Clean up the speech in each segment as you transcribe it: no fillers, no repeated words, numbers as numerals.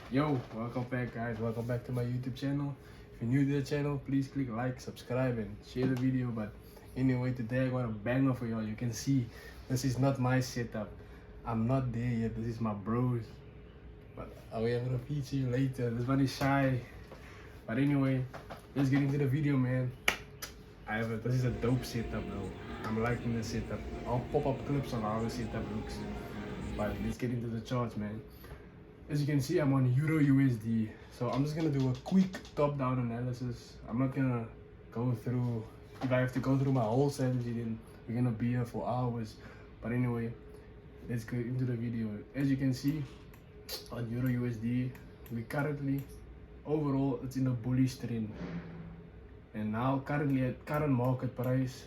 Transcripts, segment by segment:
Yo, welcome back guys, welcome back to my YouTube channel. If you're new to the channel, please click like, subscribe and share the video. But anyway, today I got a banger for y'all. You can see this is not my setup. I'm not there yet, this is my bros. But we are gonna feature you later. This one is shy. But anyway, let's get into the video, man. This is a dope setup though. I'm liking the setup. I'll pop up clips on how the setup looks. But let's get into the charts, man. As you can see, I'm on Eurusd. So I'm just gonna do a quick top-down analysis. I'm not gonna go through, if I have to go through my whole strategy, then we're gonna be here for hours. But anyway, let's get into the video. As you can see, on Eurusd, we currently, overall, it's in a bullish trend. And now, currently at current market price,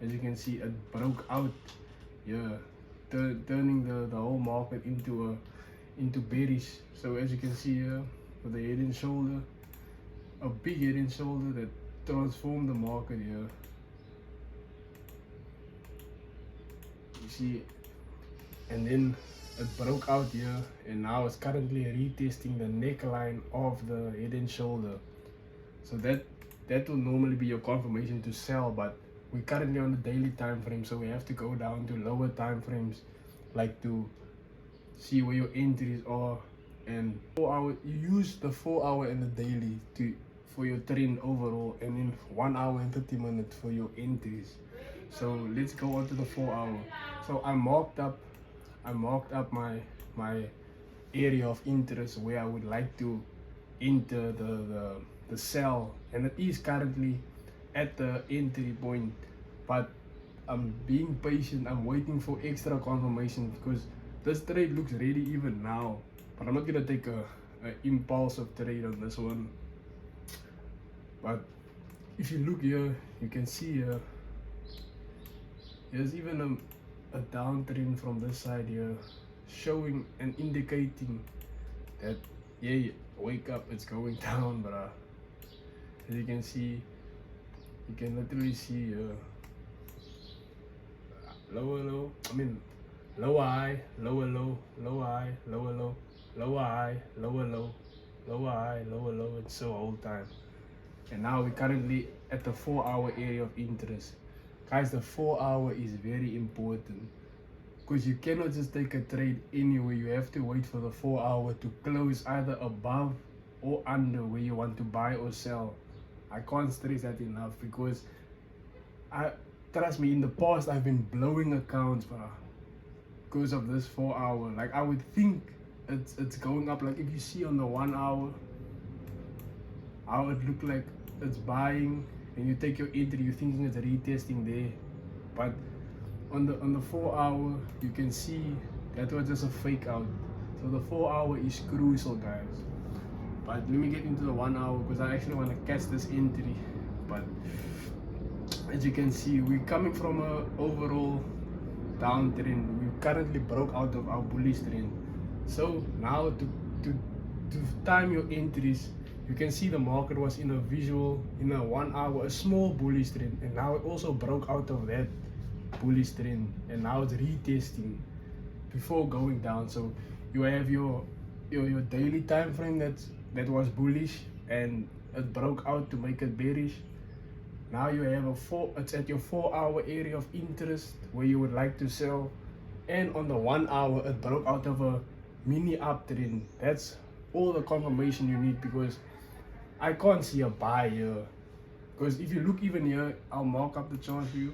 as you can see, it broke out here, turning the whole market into bearish. So as you can see here, with the head and shoulder, a big head and shoulder that transformed the market here. You see, and then it broke out here, and now it's currently retesting the neckline of the head and shoulder. So that will normally be your confirmation to sell, but we're currently on the daily time frame, so we have to go down to lower time frames, like to see where your entries are. And 4 hour, you use the 4 hour and the daily for your trend overall, and then 1 hour and 30 minutes for your entries. So let's go on to the 4 hour. So I marked up my area of interest where I would like to enter the sell, and it is currently at the entry point, but I'm being patient. I'm waiting for extra confirmation because this trade looks really even now, but I'm not gonna take a impulsive trade on this one. But if you look here, you can see here, there's even a downtrend from this side here, showing and indicating that, yeah, wake up, it's going down, bruh. As you can see, you can literally see lower high, lower low, lower high, lower low, lower high, lower low, lower high, lower low, and so all time. And now we're currently at the 4 hour area of interest. Guys, the 4 hour is very important because you cannot just take a trade anywhere. You have to wait for the 4 hour to close either above or under where you want to buy or sell. I can't stress that enough because trust me, in the past I've been blowing accounts, bro, because of this 4 hour. Like, I would think it's going up. Like, if you see on the 1 hour how it look like it's buying, and you take your entry, you're thinking it's retesting there, but on the 4 hour you can see that was just a fake out. So the 4 hour is crucial, guys. But let me get into the 1 hour because I actually want to catch this entry. But as you can see, we're coming from a overall downtrend. We currently broke out of our bullish trend. So now to time your entries, you can see the market was in a visual, in a 1 hour, a small bullish trend, and now it also broke out of that bullish trend, and now it's retesting before going down. So you have your daily time frame that was bullish and it broke out to make it bearish. Now you have it's at your 4 hour area of interest where you would like to sell, and on the 1 hour it broke out of a mini uptrend. That's all the confirmation you need, because I can't see a buy here. Because if you look even here, I'll mark up the chart for you.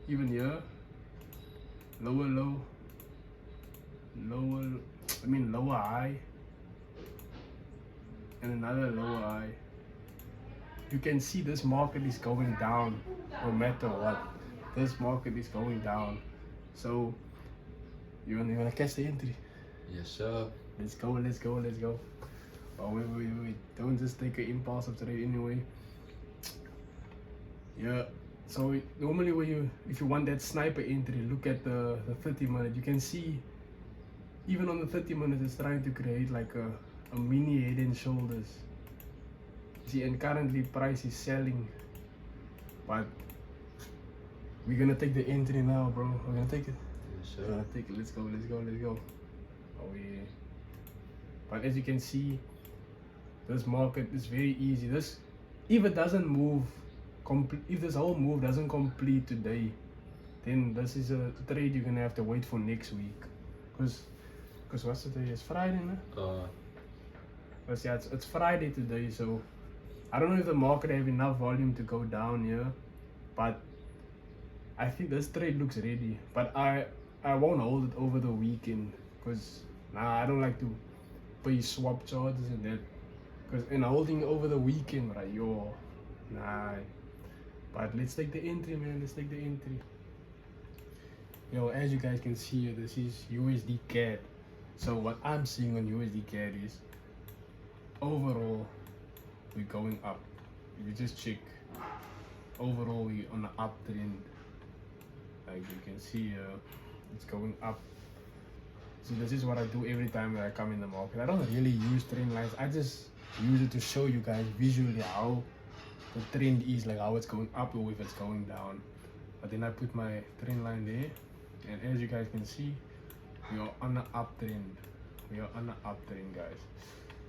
Even here, lower low, lower high, and another lower high. You can see this market is going down no matter what. This market is going down. So you wanna catch the entry? Yes, sir. Let's go. Oh, wait. Don't just take an impulsive trade anyway. Yeah. So normally if you want that sniper entry, look at the 30 minute. You can see even on the 30 minutes it's trying to create like a mini head and shoulders. See, and currently price is selling, but we're gonna take the entry now, bro. We're gonna take it. Yes, sir. We're gonna take it. Let's go. Oh yeah. But as you can see, this market is very easy. This, if it doesn't move, if this whole move doesn't complete today, then this is a trade you're gonna have to wait for next week. Cause what's the day? It's Friday, no? But yeah, it's Friday today, so I don't know if the market have enough volume to go down here, but I think this trade looks ready. But I won't hold it over the weekend, cause I don't like to pay swap charges and that. Cause in holding over the weekend, right, nah. But let's take the entry, man. Let's take the entry. As you guys can see here, this is USDcad. So what I'm seeing on USDcad is overall we're going up. If you just check, overall we're on the uptrend. Like you can see here, it's going up. So this is what I do every time that I come in the market. I don't really use trend lines. I just use it to show you guys visually how the trend is, like how it's going up or if it's going down. But then I put my trend line there, and as you guys can see, we are on the uptrend. We are on the uptrend, guys.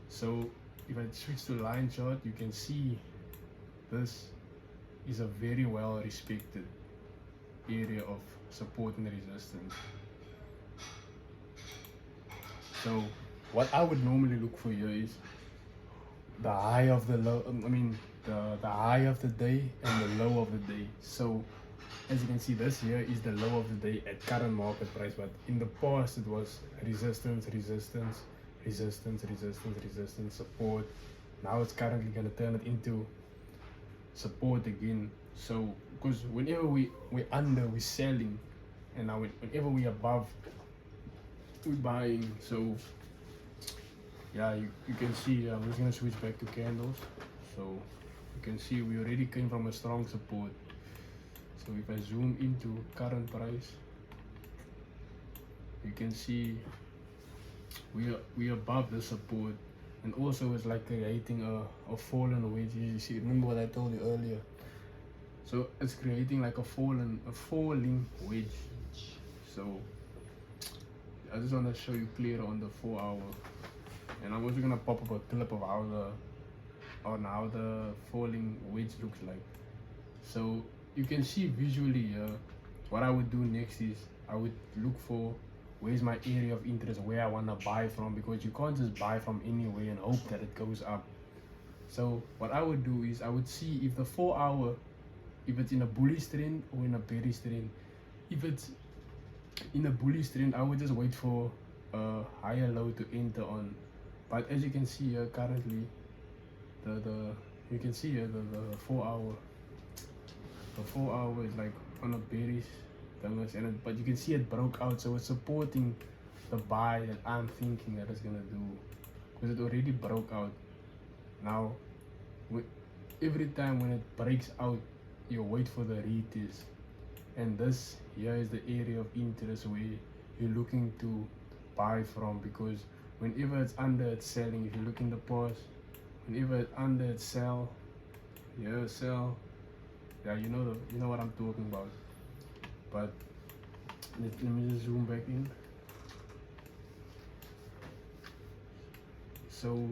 So if I switch to line chart, you can see this is a very well respected area of support and resistance. So what I would normally look for here is the high of the low, the high of the day and the low of the day. So as you can see, this here is the low of the day at current market price, but in the past it was resistance, resistance, resistance, resistance, resistance, support. Now it's currently going to turn it into support again. So because whenever we're under, we're selling, and now whenever we're above, we're buying. So yeah, you can see, I'm just going to switch back to candles. So you can see we already came from a strong support. So if I zoom into current price, you can see we above the support, and also it's like creating a fallen wedge. You see, remember what I told you earlier? So it's creating like a falling wedge. So I just want to show you clearer on the 4 hour, and I'm also gonna pop up a clip of how the falling wedge looks like. So you can see visually what I would do next is I would look for where's my area of interest, where I want to buy from, because you can't just buy from anywhere and hope that it goes up. So what I would do is I would see if the 4 hour, if it's in a bullish trend or in a bearish trend. If it's in a bullish trend, I would just wait for a higher low to enter on. But as you can see here currently, you can see here the 4 hour. The 4 hour is like on a bearish, but you can see it broke out, so it's supporting the buy that I'm thinking that it's gonna do, because it already broke out. Now, every time when it breaks out, you wait for the retest, and this here is the area of interest where you're looking to buy from, because whenever it's under, it's selling. If you look in the past, whenever it's under, it's sell. Yeah, sell. Yeah, you know what I'm talking about. But let me just zoom back in. So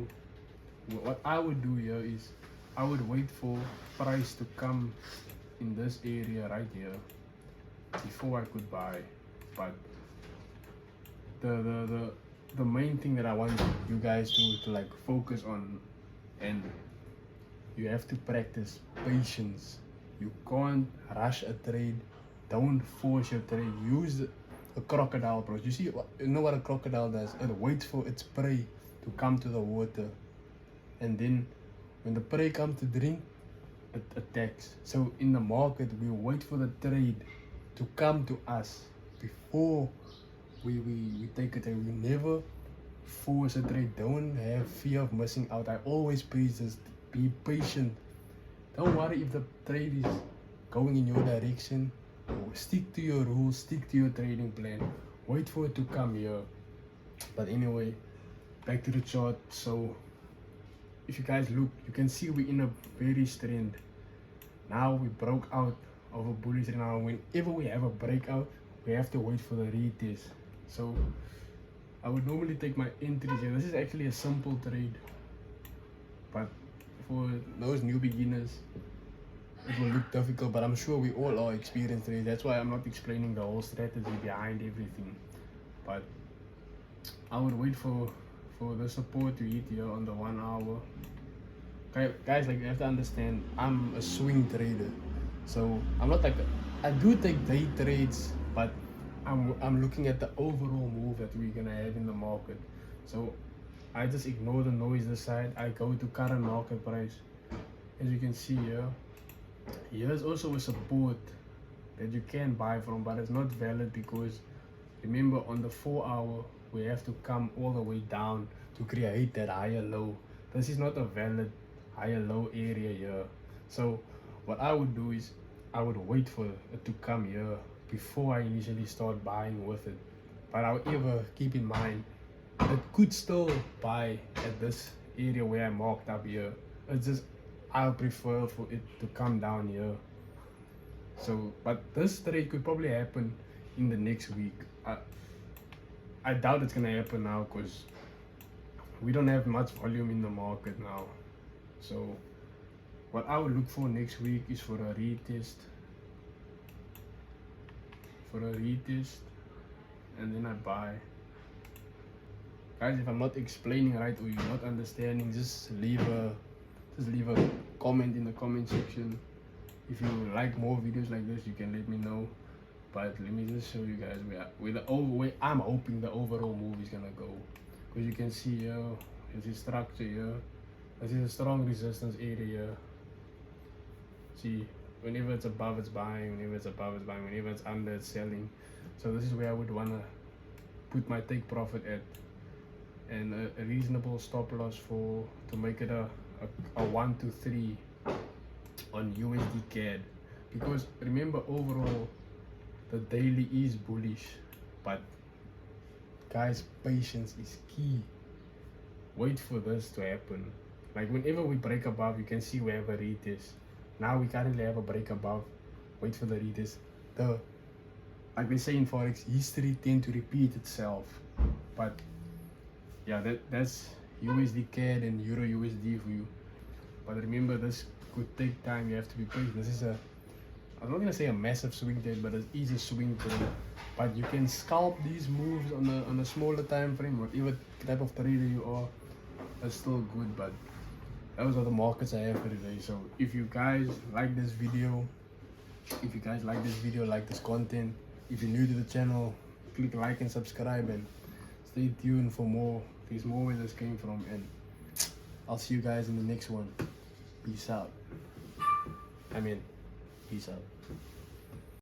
what I would do here is I would wait for price to come in this area right here before I could buy. But the main thing that I want you guys to like focus on, and you have to practice patience. You can't rush a trade. Don't force your trade. Use a crocodile approach. You know what a crocodile does? It waits for its prey to come to the water, and then when the prey comes to drink, it attacks. So in the market, we wait for the trade to come to us before we take a trade. We never force a trade. Don't have fear of missing out. I always preach this: be patient. Don't worry if the trade is going in your direction. Stick to your rules, stick to your trading plan. Wait for it to come here. But anyway, back to the chart. So if you guys look, you can see we're in a bearish trend. Now we broke out of a bullish trend. Now whenever we have a breakout, we have to wait for the retest. So I would normally take my entries here. This is actually a simple trade, but for those new beginners, it will look difficult, but I'm sure we all are experienced traders. That's why I'm not explaining the whole strategy behind everything. But I would wait for the support to hit here on the 1 hour. Okay, guys, like you have to understand, I'm a swing trader, so I'm not like I do take day trades, but I'm looking at the overall move that we're gonna have in the market. So I just ignore the noise this side. I go to current market price. As you can see here, here's also a support that you can buy from, but it's not valid because remember on the 4 hour we have to come all the way down to create that higher low. This is not a valid higher low area here. So what I would do is I would wait for it to come here before I initially start buying with it. But however, keep in mind it could still buy at this area where I marked up here. It's just I'll prefer for it to come down here. So, but this trade could probably happen in the next week. I doubt it's gonna happen now because we don't have much volume in the market now. So, what I would look for next week is for a retest, and then I buy. Guys, if I'm not explaining right or you're not understanding, just leave a comment in the comment section. If you like more videos like this, you can let me know. But let me just show you guys where I'm hoping the overall move is gonna go. Because you can see here, there's a structure here. This is a strong resistance area. See, whenever it's above, it's buying. Whenever it's above, it's buying. Whenever it's under, it's selling. So this is where I would wanna put my take profit at, and a reasonable stop loss to make it a 1 to 3 on Usdcad. Because remember, overall the daily is bullish, but guys, patience is key. Wait for this to happen. Like whenever we break above, you can see we have a retest. Now we currently have a break above. Wait for the retest. Like they say in forex, history tends to repeat itself. But yeah, that's Usdcad and Euro USD for you. But remember, this could take time. You have to be patient. This is I'm not gonna say a massive swing trade, but it is a swing trade. But you can scalp these moves on a smaller time frame. Whatever type of trader you are, that's still good. But those are the markets I have for today. So if you guys like this video, like this content, if you're new to the channel, click like and subscribe, and stay tuned for more. There's more where this came from, and I'll see you guys in the next one. Peace out. Peace out.